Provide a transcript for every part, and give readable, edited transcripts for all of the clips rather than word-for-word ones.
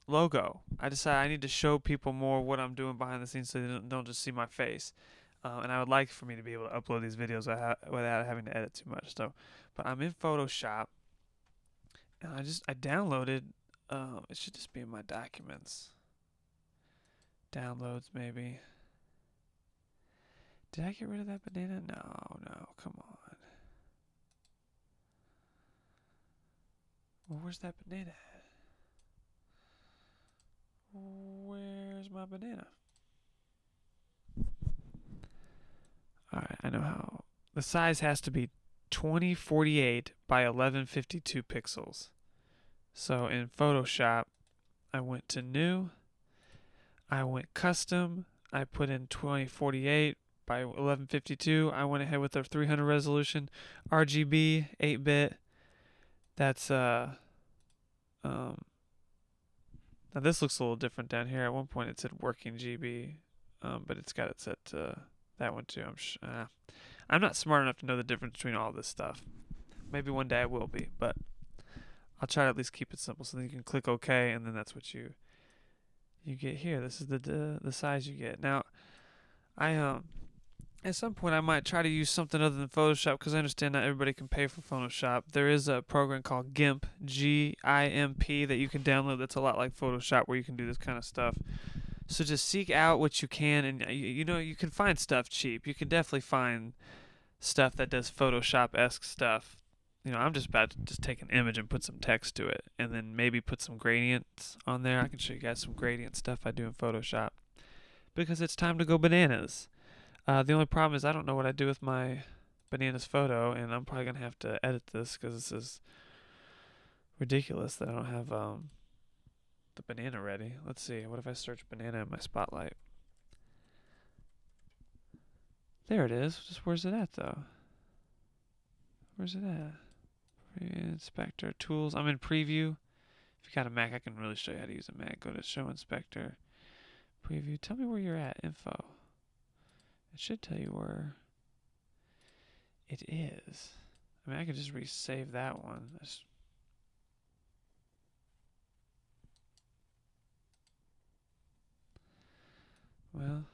logo. I decided I need to show people more what I'm doing behind the scenes so they don't just see my face. And I would like for me to be able to upload these videos without having to edit too much. So, but I'm in Photoshop, and I downloaded. It should just be in my documents. Downloads maybe. Did I get rid of that banana? No, come on. Well, where's that banana at? Where's my banana? Alright, I know how. The size has to be 2048 by 1152 pixels. So in Photoshop, I went to new, I went custom, I put in 2048 by 1152. I went ahead with the 300 resolution, RGB, 8-bit. That's um now this looks a little different down here. At one point it said working GB, but it's got it set to that one too. I'm not smart enough to know the difference between all this stuff. Maybe one day I will be, but I'll try to at least keep it simple. So then you can click OK, and then that's what you get here. This is the size you get. Now, I at some point I might try to use something other than Photoshop because I understand not everybody can pay for Photoshop. There is a program called GIMP, GIMP, that you can download that's a lot like Photoshop where you can do this kind of stuff. So just seek out what you can, and you can find stuff cheap. You can definitely find stuff that does Photoshop-esque stuff. I'm just about to just take an image and put some text to it, and then maybe put some gradients on there. I can show you guys some gradient stuff I do in Photoshop because it's time to go bananas. The only problem is I don't know what I do with my bananas photo, and I'm probably gonna have to edit this because this is ridiculous that I don't have the banana ready. Let's see. What if I search banana in my spotlight? There it is. Just where's it at though? Where's it at? Inspector tools. I'm in preview. If you got a Mac, I can really show you how to use a Mac. Go to show inspector, preview. Tell me where you're at. Info. It should tell you where it is. I mean, I could just resave that one. Well,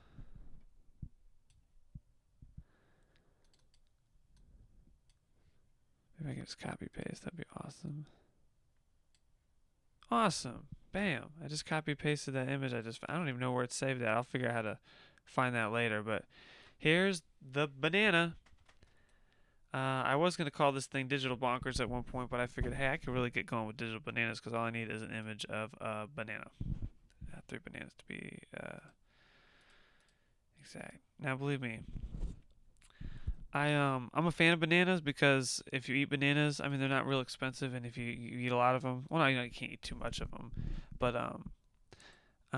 maybe I can just copy paste. That'd be awesome. Awesome. Bam. I just copy pasted that image. I don't even know where it's saved at. I'll figure out how to find that later. But here's the banana. I was going to call this thing Digital Bonkers at one point, but I figured, hey, I could really get going with Digital Bananas because all I need is an image of a banana. 3 bananas to be exact. Now, believe me, I'm a fan of bananas because if you eat bananas, I mean they're not real expensive, and if you eat a lot of them, well, no, you can't eat too much of them, but I don't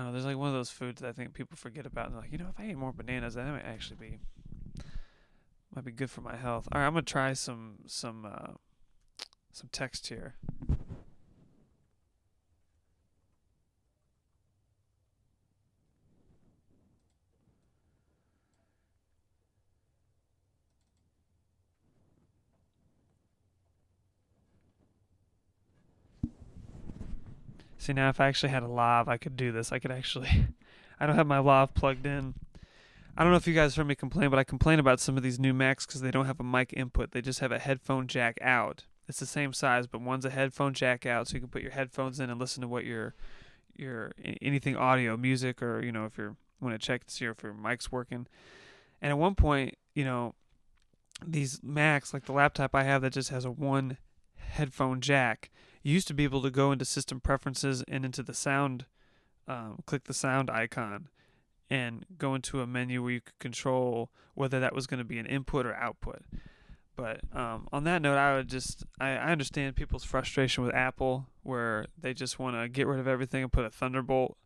know. There's like one of those foods that I think people forget about, and they're like, if I ate more bananas, that might be good for my health. All right, I'm gonna try some text here. See, now if I actually had a lav, I could do this. I could actually. I don't have my lav plugged in. I don't know if you guys heard me complain, but I complain about some of these new Macs because they don't have a mic input. They just have a headphone jack out. It's the same size, but one's a headphone jack out, so you can put your headphones in and listen to what your anything audio, music, or if you're want to check to see if your mic's working. And at one point, these Macs, like the laptop I have that just has a one headphone jack, you used to be able to go into system preferences and into the sound, click the sound icon, and go into a menu where you could control whether that was going to be an input or output. But on that note, I understand people's frustration with Apple, where they just want to get rid of everything and put a Thunderbolt.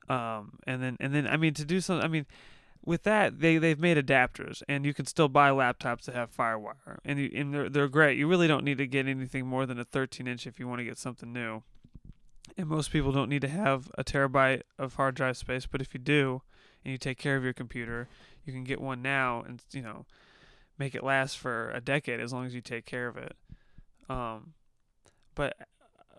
And then I mean to do something. I mean, with that they've made adapters, and you can still buy laptops that have FireWire, and they're great. You really don't need to get anything more than a 13-inch if you want to get something new. And most people don't need to have a terabyte of hard drive space, but if you do, and you take care of your computer, you can get one now and make it last for a decade as long as you take care of it. But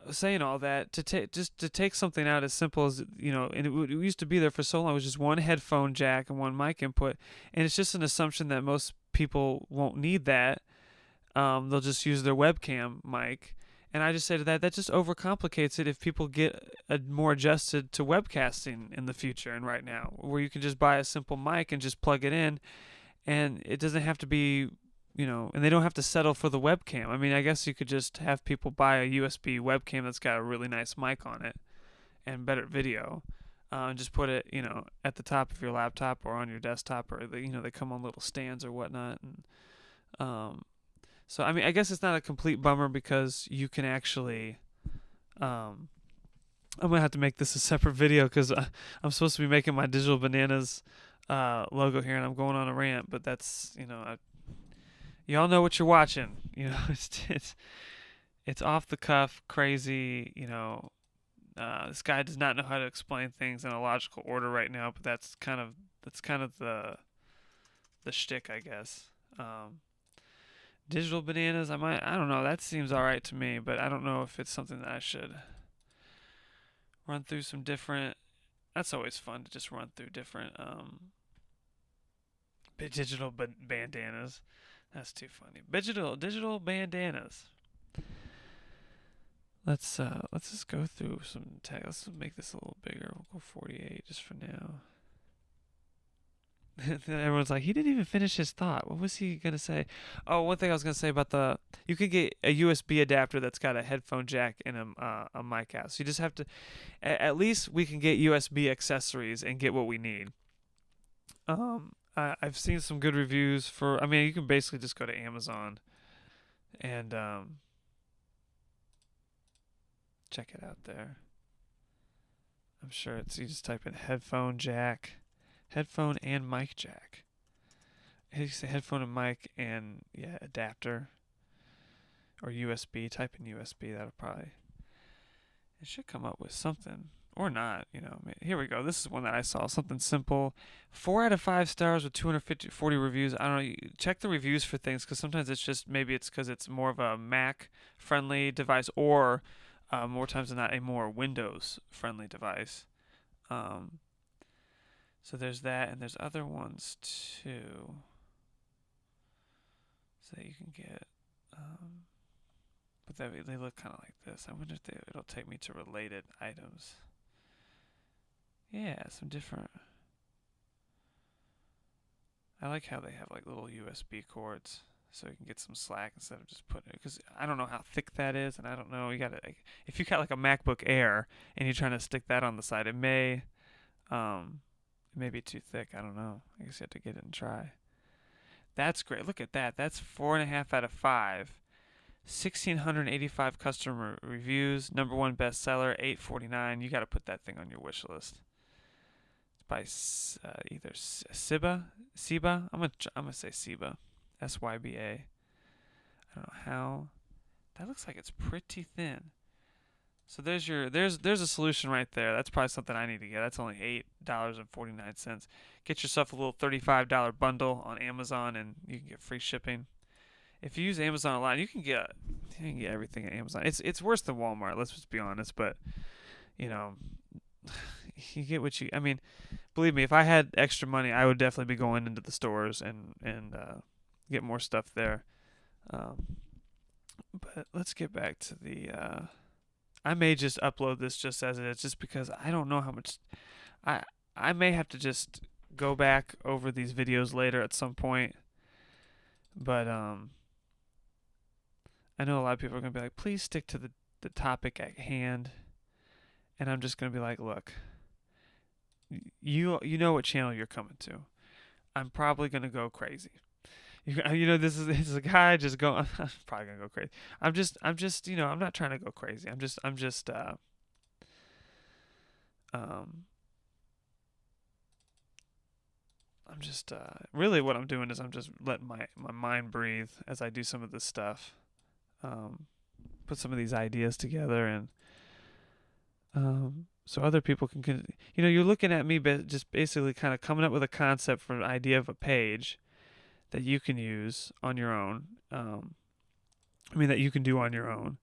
saying all that, to take something out as simple as, and it used to be there for so long. It was just one headphone jack and one mic input, and it's just an assumption that most people won't need that. They'll just use their webcam mic. And I just say to that just overcomplicates it if people get more adjusted to webcasting in the future and right now, where you can just buy a simple mic and just plug it in, and it doesn't have to be, and they don't have to settle for the webcam. I mean, I guess you could just have people buy a USB webcam that's got a really nice mic on it and better video, and just put it, at the top of your laptop or on your desktop, or they come on little stands or whatnot. And so I mean, I guess it's not a complete bummer because you can actually. I'm gonna have to make this a separate video because I'm supposed to be making my Digital Bananas logo here, and I'm going on a rant. But that's y'all know what you're watching. It's off the cuff, crazy. This guy does not know how to explain things in a logical order right now, but that's kind of the shtick, I guess. Digital Bananas, I don't know. That seems all right to me, but I don't know if it's something that I should run through some different. That's always fun to just run through different digital bandanas. That's too funny. Digital bandanas. Let's just go through some text. Let's make this a little bigger. We'll go 48 just for now. Everyone's like, he didn't even finish his thought. What was he gonna say? Oh, one thing I was gonna say about you could get a USB adapter that's got a headphone jack and a mic out. So you just have to, at least we can get USB accessories and get what we need. I've seen some good reviews for. I mean, you can basically just go to Amazon and check it out there. I'm sure you just type in headphone and mic jack. You say headphone and mic and adapter or USB. Type in USB. That'll probably. It should come up with something. Or not, Here we go. This is one that I saw. Something simple. 4 out of 5 stars with 240 reviews. I don't know. Check the reviews for things because sometimes it's just maybe it's because it's more of a Mac-friendly device or more times than not a more Windows-friendly device. So there's that, and there's other ones too. So that you can get. But they look kind of like this. I wonder if it'll take me to related items. Yeah, some different. I like how they have like little USB cords, so you can get some slack instead of just putting it. Because I don't know how thick that is, and I don't know. If you got like a MacBook Air and you're trying to stick that on the side, it may be too thick. I don't know. I guess you have to get it and try. That's great. Look at that. That's 4.5 out of 5. 1,685 customer reviews. Number 1 bestseller. $8.49. You got to put that thing on your wish list. It's by either Syba. I'm gonna say Syba. SYBA. I don't know how. That looks like it's pretty thin. So there's a solution right there. That's probably something I need to get. That's only $8.49. Get yourself a little $35 bundle on Amazon, and you can get free shipping. If you use Amazon a lot, you can get everything at Amazon. It's worse than Walmart. Let's just be honest. But you get what you. I mean, believe me, if I had extra money, I would definitely be going into the stores and get more stuff there. But let's get back to the. I may just upload this just as it is, just because I don't know how much. I may have to just go back over these videos later at some point. But I know a lot of people are gonna be like, please stick to the topic at hand, and I'm just gonna be like, look, you know what channel you're coming to. I'm probably gonna go crazy. This is a guy just going. I'm probably gonna go crazy. I'm just. I'm not trying to go crazy. I'm just. Really what I'm doing is I'm just letting my mind breathe as I do some of this stuff. Put some of these ideas together, and so other people can. You're looking at me, just basically kind of coming up with a concept for an idea of a page that you can use on your own. That you can do on your own,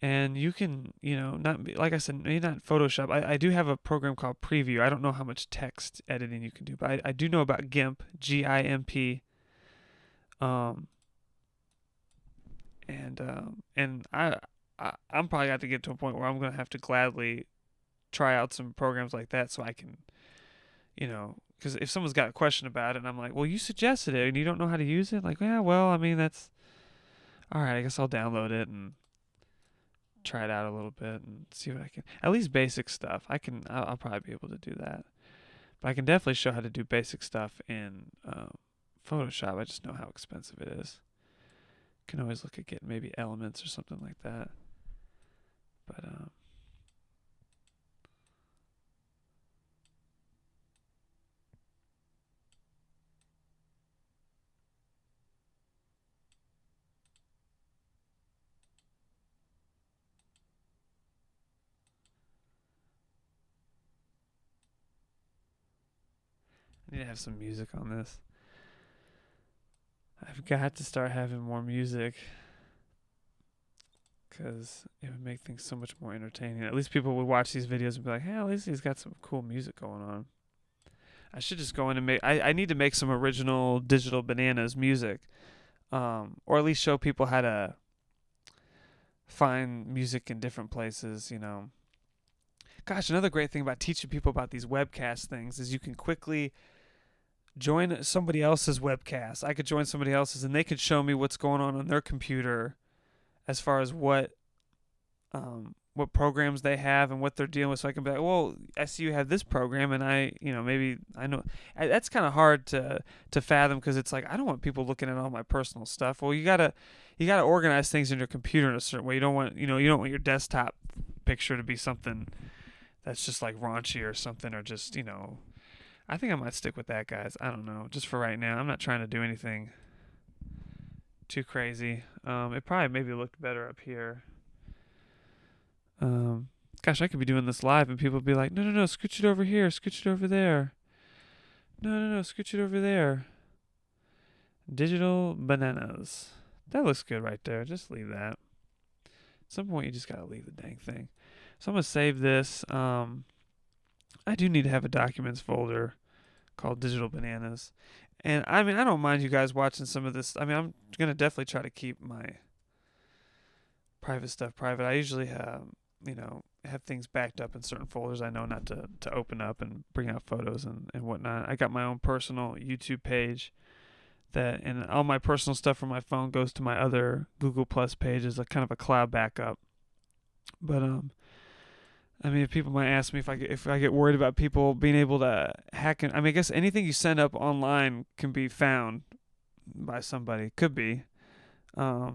And you can, not be, like I said, maybe not Photoshop. I do have a program called Preview. I don't know how much text editing you can do, but I do know about GIMP, GIMP. Um, and I'm probably got to get to a point where I'm gonna have to gladly try out some programs like that so I can, because if someone's got a question about it and I'm like, well, you suggested it and you don't know how to use it, like, yeah, well, I mean, that's all right. I guess I'll download it and try it out a little bit and see what I can. At least basic stuff. I'll probably be able to do that. But I can definitely show how to do basic stuff in Photoshop. I just know how expensive it is. Can always look at getting maybe Elements or something like that. But I need to have some music on this. I've got to start having more music because it would make things so much more entertaining. At least people would watch these videos and be like, hey, at least he's got some cool music going on. I should just go in and make. I need to make some original Digital Bananas music, or at least show people how to find music in different places. Gosh, another great thing about teaching people about these webcast things is you can quickly join somebody else's webcast. I could join somebody else's, and they could show me what's going on their computer, as far as what programs they have and what they're dealing with. So I can be like, well, I see you have this program, and maybe I know. That's kind of hard to fathom because it's like I don't want people looking at all my personal stuff. Well, you gotta organize things in your computer in a certain way. You don't want your desktop picture to be something that's just like raunchy or something, or just I think I might stick with that, guys. I don't know. Just for right now, I'm not trying to do anything too crazy. It probably maybe looked better up here. Gosh, I could be doing this live and people would be like, no, scooch it over here, scooch it over there. No, scooch it over there. Digital Bananas. That looks good right there. Just leave that. At some point, you just gotta leave the dang thing. So I'm gonna save this. I do need to have a documents folder called Digital Bananas. And I mean, I don't mind you guys watching some of this. I mean, I'm going to definitely try to keep my private stuff private. I usually have things backed up in certain folders I know not to open up and bring out photos and whatnot. I got my own personal YouTube page and all my personal stuff from my phone goes to my other Google Plus page as a kind of a cloud backup. But I mean, if people might ask me if I get worried about people being able to hack, I mean, I guess anything you send up online can be found by somebody. Could be. So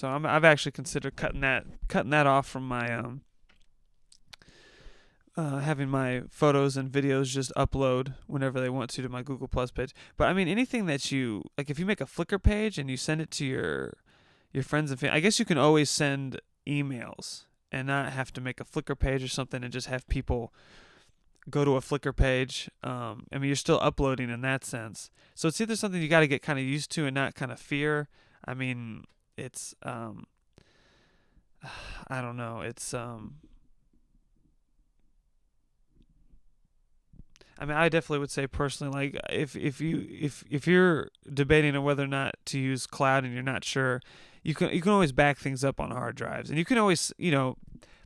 I've actually considered cutting that off from my having my photos and videos just upload whenever they want to my Google Plus page. But I mean, anything that you like, if you make a Flickr page and you send it to your friends and family, I guess you can always send emails and not have to make a Flickr page or something and just have people go to a Flickr page. I mean, you're still uploading in that sense. So it's either something you got to get kind of used to and not kind of fear. I mean, it's, I don't know. It's, I mean, I definitely would say personally, like if you're debating on whether or not to use cloud and you're not sure, you can always back things up on hard drives, and you can always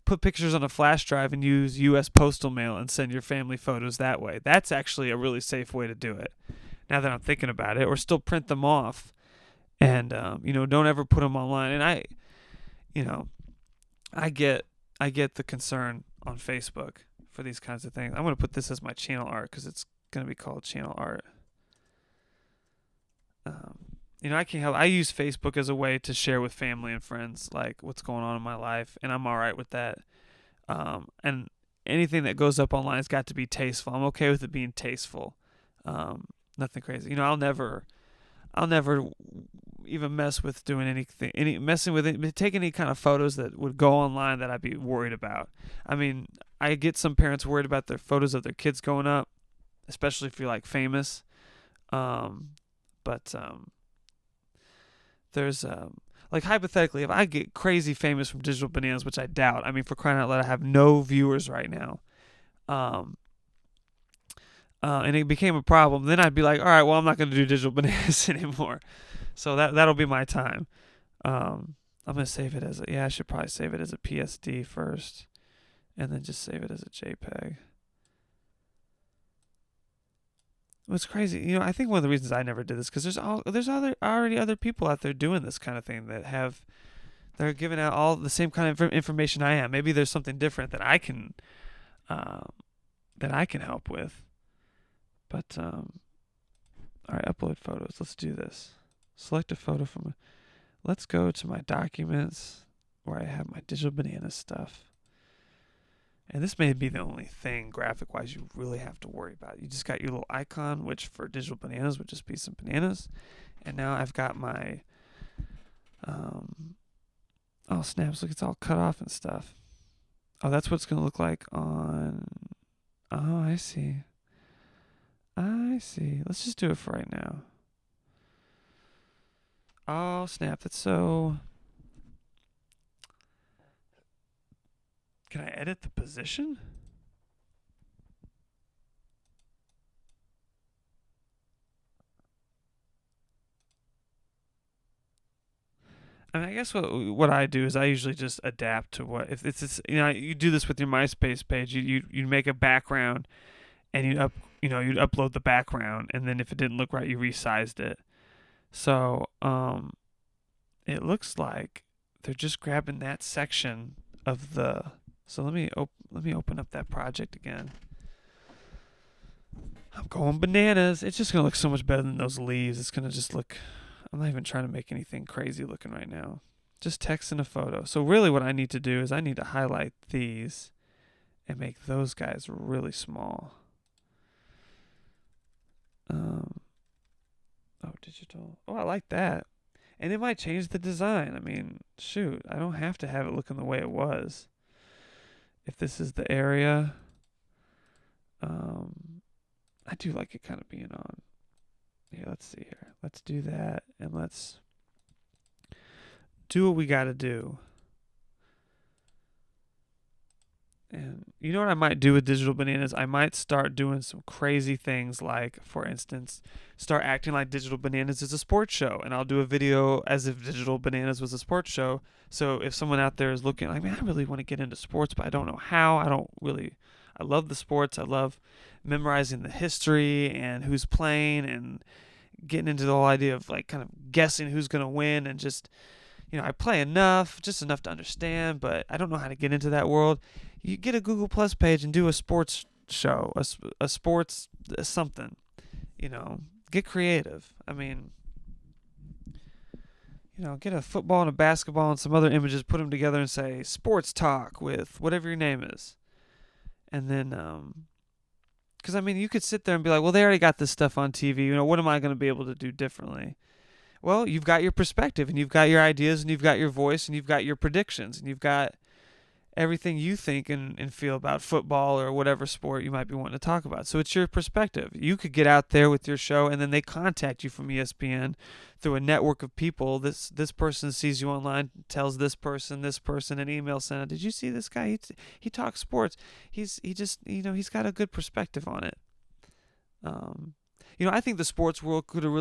put pictures on a flash drive and use U.S. postal mail and send your family photos that way. That's actually a really safe way to do it. Now that I'm thinking about it, or still print them off, and don't ever put them online. And I get the concern on Facebook for these kinds of things. I'm going to put this as my channel art because it's going to be called channel art. I can't help. I use Facebook as a way to share with family and friends like what's going on in my life, and I'm all right with that. And anything that goes up online has got to be tasteful. I'm okay with it being tasteful. Nothing crazy. I'll never even mess with doing anything, take any kind of photos that would go online that I'd be worried about. I mean, I get some parents worried about their photos of their kids going up, especially if you're like famous. But there's like hypothetically, if I get crazy famous from Digital Bananas, which I doubt, I mean, for crying out loud, I have no viewers right now, um, and it became a problem, then I'd be like, all right, well, I'm not going to do Digital Bananas anymore. So that'll be my time. I'm going to save it as I should probably save it as a PSD first, and then just save it as a JPEG. What's crazy, I think one of the reasons I never did this because there's already other people out there doing this kind of thing they're giving out all the same kind of information I am. Maybe there's something different that I can help with. But all right, upload photos. Let's do this. Select a photo from. Let's go to my documents where I have my Digital Bananas stuff. And this may be the only thing graphic-wise you really have to worry about. You just got your little icon, which for Digital Bananas would just be some bananas. And now I've got my, oh snaps, look, it's all cut off and stuff. Oh, that's what it's going to look like on, oh, I see. Let's just do it for right now. Oh, snap, that's so... Can I edit the position? I mean, I guess what I do is I usually just adapt to what if it's you do this with your MySpace page. You make a background, and you'd upload the background, and then if it didn't look right, you resized it. So it looks like they're just grabbing that section of the. So let me open up that project again. I'm going bananas. It's just gonna look so much better than those leaves. It's gonna just look. I'm not even trying to make anything crazy looking right now. Just text in a photo. So really what I need to do is I need to highlight these and make those guys really small. Digital. Oh, I like that. And it might change the design. I mean, shoot, I don't have to have it looking the way it was. If this is the area, I do like it kind of being on. Yeah, let's see here. Let's do that, and let's do what we got to do. And you know what I might do with Digital Bananas? I might start doing some crazy things like, for instance, start acting like Digital Bananas is a sports show. And I'll do a video as if Digital Bananas was a sports show. So if someone out there is looking like, man, I really want to get into sports, but I don't know how. I love the sports. I love memorizing the history and who's playing and getting into the whole idea of like kind of guessing who's going to win and just, I play just enough to understand, but I don't know how to get into that world. You get a Google Plus page and do a sports show, a sports something, get creative. I mean, get a football and a basketball and some other images, put them together and say sports talk with whatever your name is. And then, because I mean, you could sit there and be like, well, they already got this stuff on TV. What am I going to be able to do differently? Well, you've got your perspective, and you've got your ideas, and you've got your voice, and you've got your predictions, and you've got everything you think and feel about football or whatever sport you might be wanting to talk about. So it's your perspective. You could get out there with your show, and then they contact you from ESPN through a network of people. This person sees you online, tells this person, an email sent. Did you see this guy? He talks sports. He's got a good perspective on it. I think the sports world could have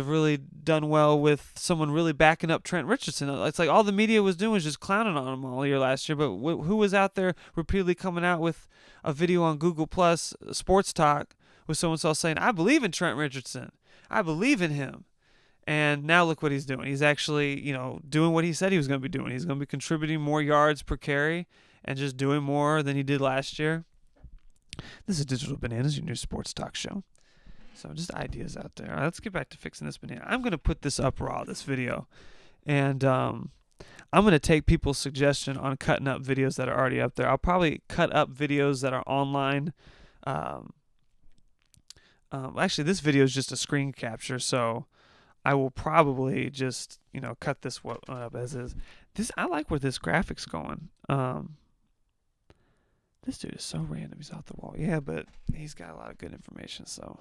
really done well with someone really backing up Trent Richardson. It's like all the media was doing was just clowning on him all year last year, but who was out there repeatedly coming out with a video on Google Plus Sports Talk with someone else saying, I believe in Trent Richardson. I believe in him. And now look what he's doing. He's actually, doing what he said he was going to be doing. He's going to be contributing more yards per carry and just doing more than he did last year. This is Digital Bananas, your new sports talk show. So just ideas out there. All right, let's get back to fixing this banana. I'm going to put this up raw, this video. And I'm going to take people's suggestion on cutting up videos that are already up there. I'll probably cut up videos that are online. Actually, this video is just a screen capture, so I will probably just, cut this one up as is. I like where this graphic's going. This dude is so random. He's off the wall. Yeah, but he's got a lot of good information, so...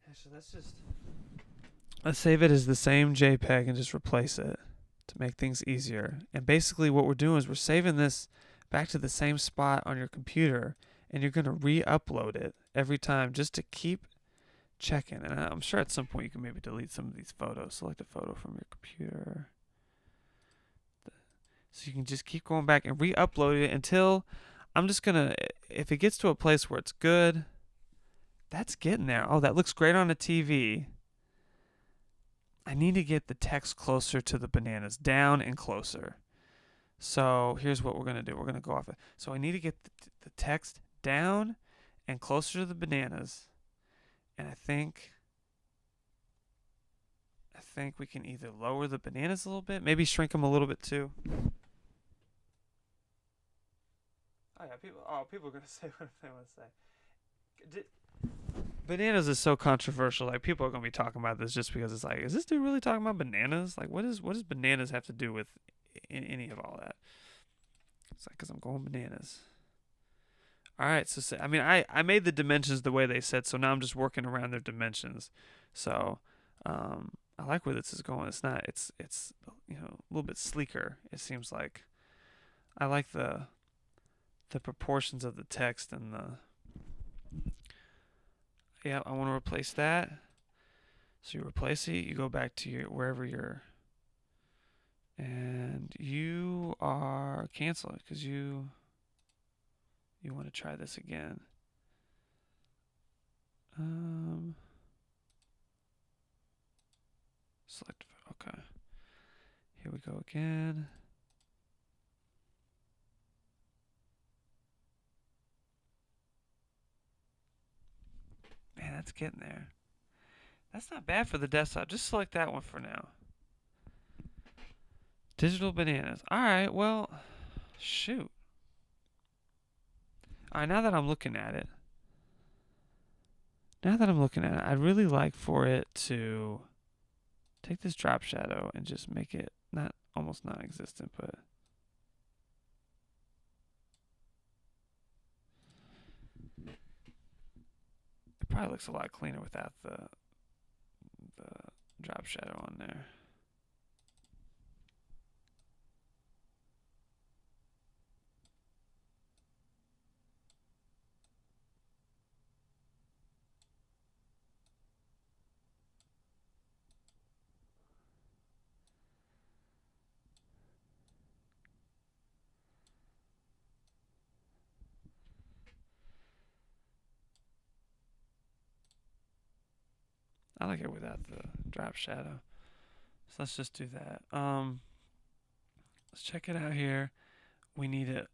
Actually, let's save it as the same JPEG and just replace it to make things easier. And basically what we're doing is we're saving this back to the same spot on your computer, and you're going to re-upload it every time just to keep checking. And I'm sure at some point you can maybe delete some of these photos. Select a photo from your computer. So you can just keep going back and re-upload it until I'm just going to, if it gets to a place where it's good, that's getting there. Oh, that looks great on a TV. I need to get the text closer to the bananas, down and closer. So here's what we're going to do. We're going to go off it. So I need to get the text down and closer to the bananas. And I think we can either lower the bananas a little bit, maybe shrink them a little bit too. Oh yeah, people are going to say what they want to say. Bananas is so controversial. Like, people are gonna be talking about this just because it's like, is this dude really talking about bananas? Like, what does bananas have to do with any of all that? It's like, cause I'm going bananas. All right, so I mean, I made the dimensions the way they said, so now I'm just working around their dimensions. So, I like where this is going. It's a little bit sleeker. It seems like I like the proportions of the text and the. Yeah, I want to replace that. So you replace it, you go back to wherever you're, and you are cancel it because you want to try this again. Select, okay. Here we go again. Man, that's getting there. That's not bad for the desktop. Just select that one for now. Digital bananas. Alright, well, shoot. Alright, now that I'm looking at it, I'd really like for it to take this drop shadow and just make it almost non-existent, but it probably looks a lot cleaner without the drop shadow on there. I like it without the drop shadow. So let's just do that. Let's check it out here. We need it.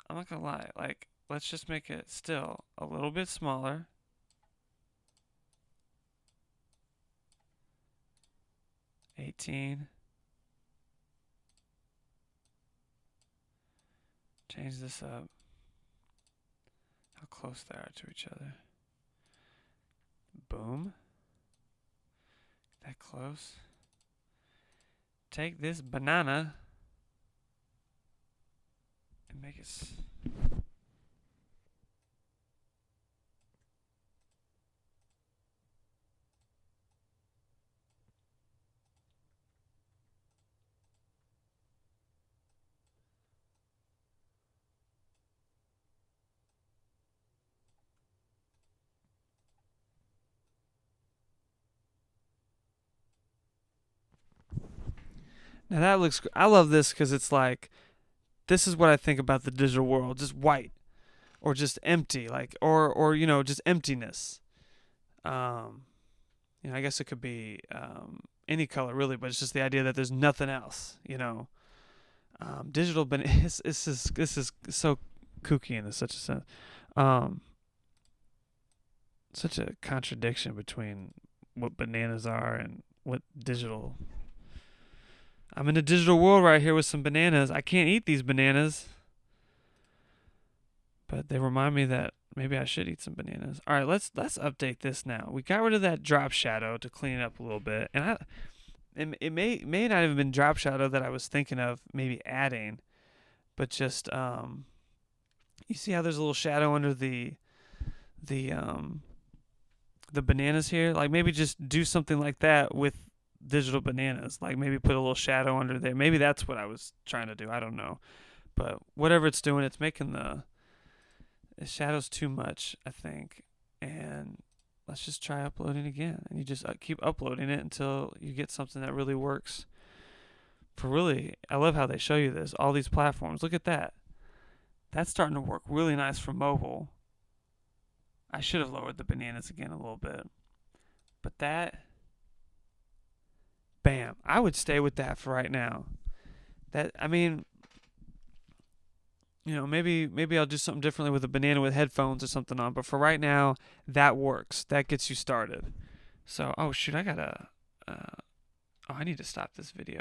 I'm not gonna lie. Like, let's just make it still a little bit smaller. $18. Change this up. How close they are to each other. Boom. That close. Take this banana and make it. Now that looks. I love this because it's like, this is what I think about the digital world: just white, or just empty, like, or just emptiness. I guess it could be any color really, but it's just the idea that there's nothing else. Digital, but this is so kooky in such a sense. Such a contradiction between what bananas are and what digital. I'm in a digital world right here with some bananas. I can't eat these bananas, but they remind me that maybe I should eat some bananas. All right, let's update this now. We got rid of that drop shadow to clean it up a little bit, and it may not have been drop shadow that I was thinking of maybe adding, but just you see how there's a little shadow under the the bananas here, like maybe just do something like that with digital bananas. Like maybe put a little shadow under there. Maybe that's what I was trying to do. I don't know. But whatever it's doing, it's making the shadows too much, I think. And let's just try uploading again. And you just keep uploading it until you get something that really works. I love how they show you this. All these platforms. Look at that. That's starting to work really nice for mobile. I should have lowered the bananas again a little bit. But that, bam. I would stay with that for right now. Maybe I'll do something differently with a banana with headphones or something on. But for right now, that works. That gets you started. So, oh shoot, I need to stop this video.